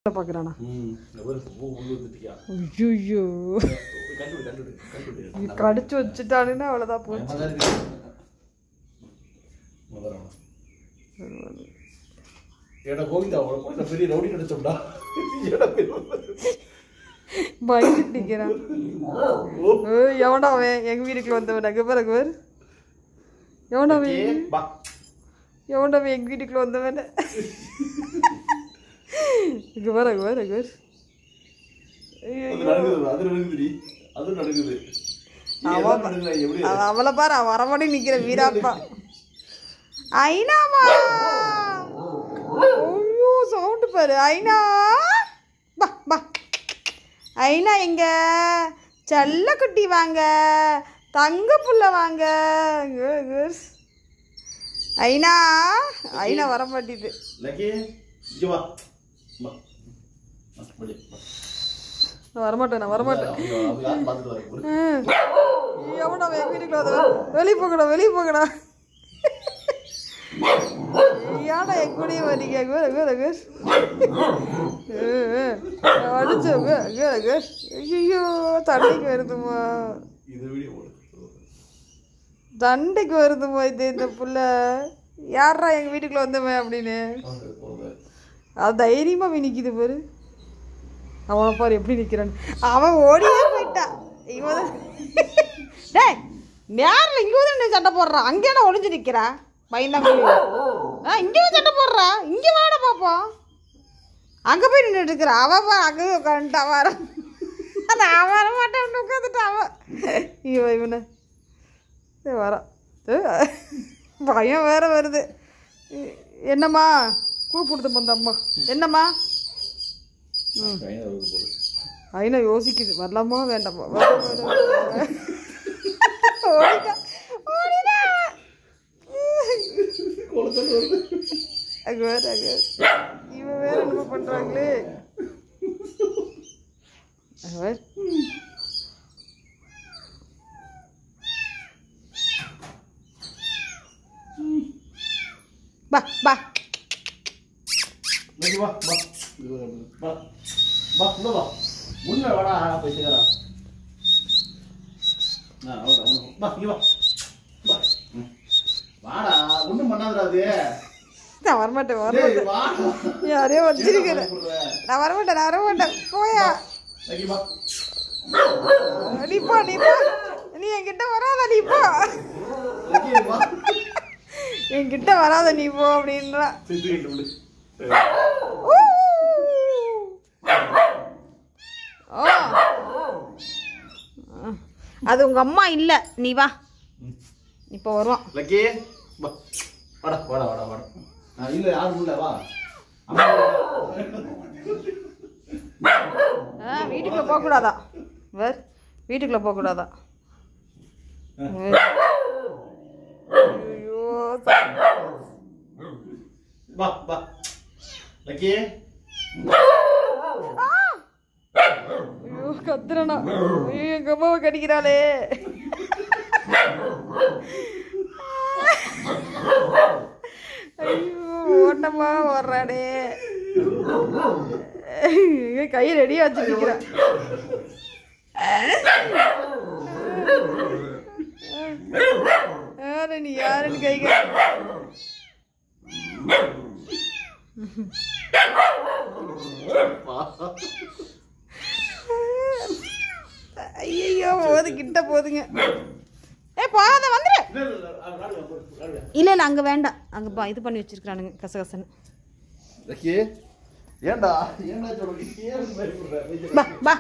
பாக்குறானா கடிச்சு வச்சுட்டானுன்னா அவ்வளவுதான் போச்சு. பயந்துட்டு நிக்கிறான். எவனா அவன் எங்க வீட்டுக்குள்ள வந்தவன்? அங்க பாரு எவனவன் எங்க வீட்டுக்குள்ள வந்தவன்? இங்க பாரு அவளை பாரு வரமாடி நிக்கிற வீராப்பா. ஐனாமா ஐயோ சவுண்டு பாரு. ஐனா பா பா. ஐனா எங்க செல்ல குட்டி வாங்க, தங்க புள்ள வாங்க. ஐனா ஐனா வர மாட்டேது. வரமாட்டேன் எவனா எங்க வீட்டுக்குள்ள வெளியே போகடா ஏடா என் கூடயே வரீங்க? அடிச்சு ஐயோ தண்டைக்கு வருதுமா இது இந்த புள்ள. யாரா எங்க வீட்டுக்குள்ள வந்தவன் அப்படின்னு அது தைரியமா நிக்குது பாரு. அவனை பாரு எப்படி நிக்கிறான். அவன் ஓடியே போயிட்டான். இவன் டேய் நேரில் இங்கே வந்து சண்டை போடுறான். அங்கேடா ஒளிஞ்சு நிற்கிறா பயந்தாங்க. இங்கே சண்டை போடுறா. இங்கே வாட பார்ப்போம். அங்கே போய் நின்றுட்டு இருக்கிற அவன் அங்கே உட்காந்துட்டா வர நான் வர மாட்டேன் உட்காந்துட்டா அவன். இவனை வரான். பயம் வேற வருது. என்னம்மா கூப்பிடுது அந்த அம்மா? என்னம்மா? ஐனா யோசிக்குது வரலாமா வேண்டாமா. இவன் வேற என்ன பண்றாங்களே. பா பா நான் வரமாட்டேன் யாரையோ வச்சிருக்கிறேன். நான் வரமாட்டேன் போயா. நீப்பா நீ என்கிட்ட வராத. நீப்பா என்கிட்ட வராத நீ போ அப்படின்றா. அது உங்க அம்மா இல்ல, நீ வா. இப்ப வருவான். வீட்டுக்குள்ள போக கூடாதா? வீட்டுக்குள்ள போக கூடாதா? கத்துறனா எங்க அம்மாவை கடிக்கிறாளே. ஐயோ ஓட்டமா வர்றாடே. கை ரெடியா வச்சு நிற்கிறான். நீ யாருன்னு கை ஐயோ போது கிட்ட போதுங்க. போகாத வந்துரு. இல்ல அங்க வேண்டாம். அங்க இது பண்ணி வச்சிருக்கானுங்க கசகசன்னு. ஏண்டா பா பா